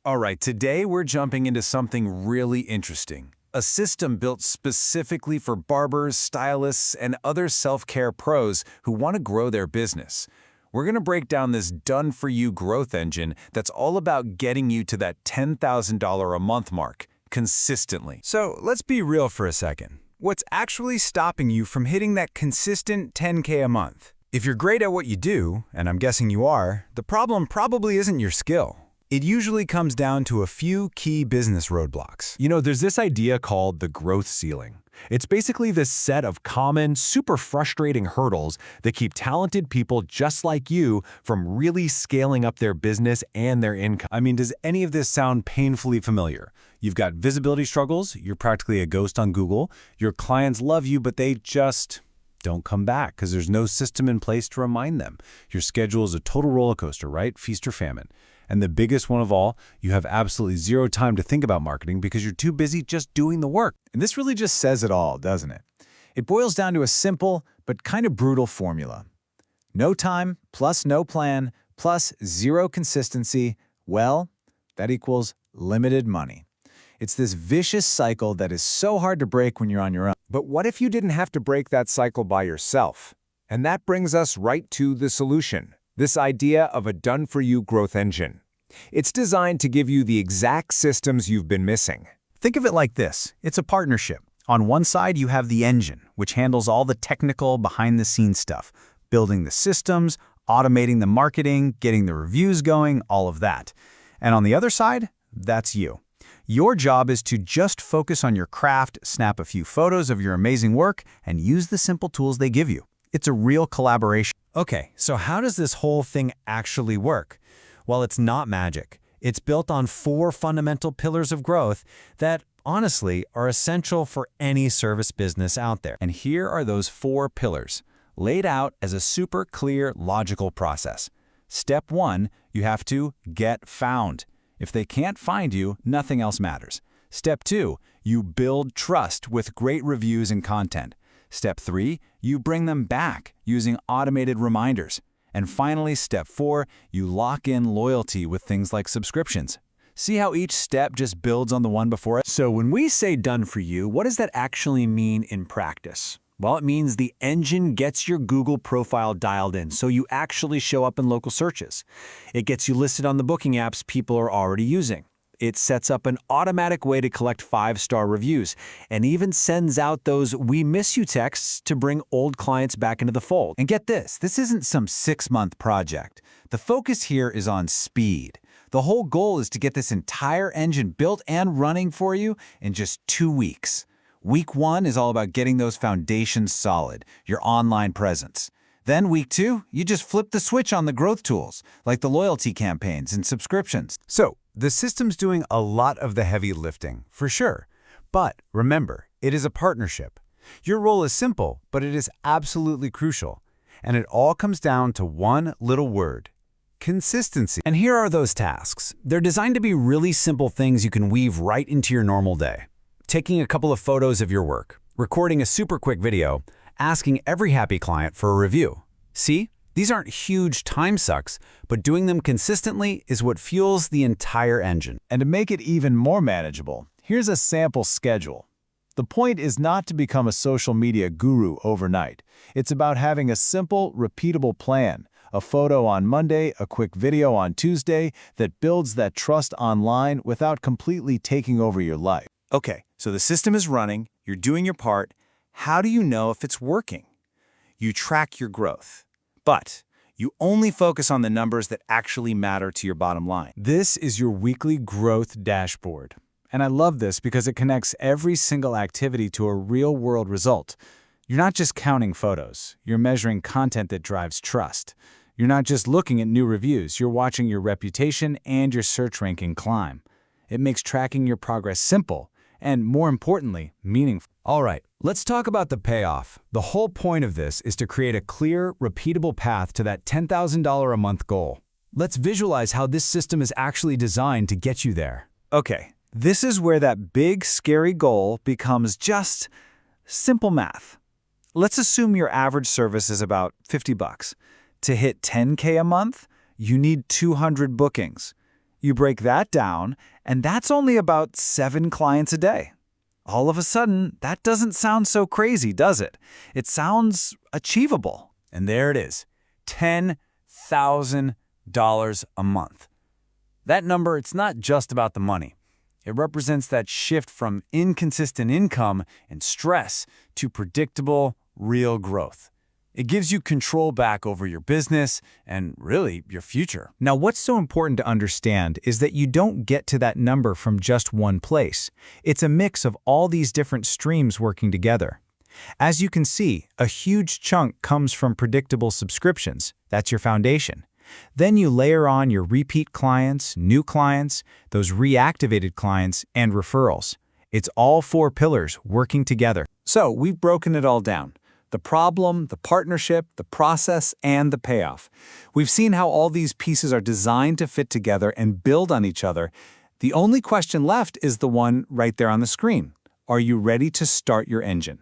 All right, today we're jumping into something really interesting. A system built specifically for barbers, stylists, and other self-care pros who want to grow their business. We're going to break down this done-for-you growth engine that's all about getting you to that $10,000 a month mark consistently. So let's be real for a second. What's actually stopping you from hitting that consistent 10K a month? If you're great at what you do, and I'm guessing you are, the problem probably isn't your skill. It usually comes down to a few key business roadblocks. There's this idea called the growth ceiling. It's basically this set of common, super frustrating hurdles that keep talented people just like you from really scaling up their business and their income. Does any of this sound painfully familiar? You've got visibility struggles, you're practically a ghost on Google, your clients love you, but they just don't come back because there's no system in place to remind them. Your schedule is a total roller coaster, right? Feast or famine. And the biggest one of all, you have absolutely zero time to think about marketing because you're too busy just doing the work. And this really just says it all, doesn't it? It boils down to a simple but kind of brutal formula. No time plus no plan plus zero consistency, well, that equals limited money. It's this vicious cycle that is so hard to break when you're on your own. But what if you didn't have to break that cycle by yourself? And that brings us right to the solution. This idea of a done-for-you growth engine. It's designed to give you the exact systems you've been missing. Think of it like this. It's a partnership. On one side, you have the engine, which handles all the technical, behind-the-scenes stuff, building the systems, automating the marketing, getting the reviews going, all of that. And on the other side, that's you. Your job is to just focus on your craft, snap a few photos of your amazing work, and use the simple tools they give you. It's a real collaboration. Okay, so how does this whole thing actually work? Well, it's not magic. It's built on 4 fundamental pillars of growth that, honestly, are essential for any service business out there. And here are those 4 pillars, laid out as a super clear, logical process. Step 1, you have to get found. If they can't find you, nothing else matters. Step 2, you build trust with great reviews and content. Step 3, you bring them back using automated reminders. And finally, step 4, you lock in loyalty with things like subscriptions. See how each step just builds on the one before it? So when we say done for you, what does that actually mean in practice? Well, it means the engine gets your Google profile dialed in, so you actually show up in local searches. It gets you listed on the booking apps people are already using. It sets up an automatic way to collect 5-star reviews and even sends out those "we miss you" texts to bring old clients back into the fold. And get this isn't some 6-month project. The focus here is on speed. The whole goal is to get this entire engine built and running for you in just 2 weeks. Week 1 is all about getting those foundations solid, your online presence. Then week 2, you just flip the switch on the growth tools, like the loyalty campaigns and subscriptions. So, the system's doing a lot of the heavy lifting, for sure. But remember, it is a partnership. Your role is simple, but it is absolutely crucial. And it all comes down to one little word: consistency. And here are those tasks. They're designed to be really simple things you can weave right into your normal day. Taking a couple of photos of your work, recording a super quick video, asking every happy client for a review. See? These aren't huge time sucks, but doing them consistently is what fuels the entire engine. And to make it even more manageable, here's a sample schedule. The point is not to become a social media guru overnight. It's about having a simple, repeatable plan. A photo on Monday, a quick video on Tuesday that builds that trust online without completely taking over your life. Okay, so the system is running, you're doing your part. How do you know if it's working? You track your growth. But you only focus on the numbers that actually matter to your bottom line. This is your weekly growth dashboard. And I love this because it connects every single activity to a real-world result. You're not just counting photos. You're measuring content that drives trust. You're not just looking at new reviews. You're watching your reputation and your search ranking climb. It makes tracking your progress simple and, more importantly, meaningful. All right, let's talk about the payoff. The whole point of this is to create a clear, repeatable path to that $10,000 a month goal. Let's visualize how this system is actually designed to get you there. Okay, this is where that big, scary goal becomes just simple math. Let's assume your average service is about $50. To hit $10K a month, you need 200 bookings. You break that down, and that's only about 7 clients a day. All of a sudden, that doesn't sound so crazy, does it? It sounds achievable. And there it is, $10,000 a month. That number, it's not just about the money. It represents that shift from inconsistent income and stress to predictable, real growth. It gives you control back over your business and, really, your future. Now, what's so important to understand is that you don't get to that number from just one place. It's a mix of all these different streams working together. As you can see, a huge chunk comes from predictable subscriptions. That's your foundation. Then you layer on your repeat clients, new clients, those reactivated clients, and referrals. It's all 4 pillars working together. So we've broken it all down. The problem, the partnership, the process, and the payoff. We've seen how all these pieces are designed to fit together and build on each other. The only question left is the one right there on the screen. Are you ready to start your engine?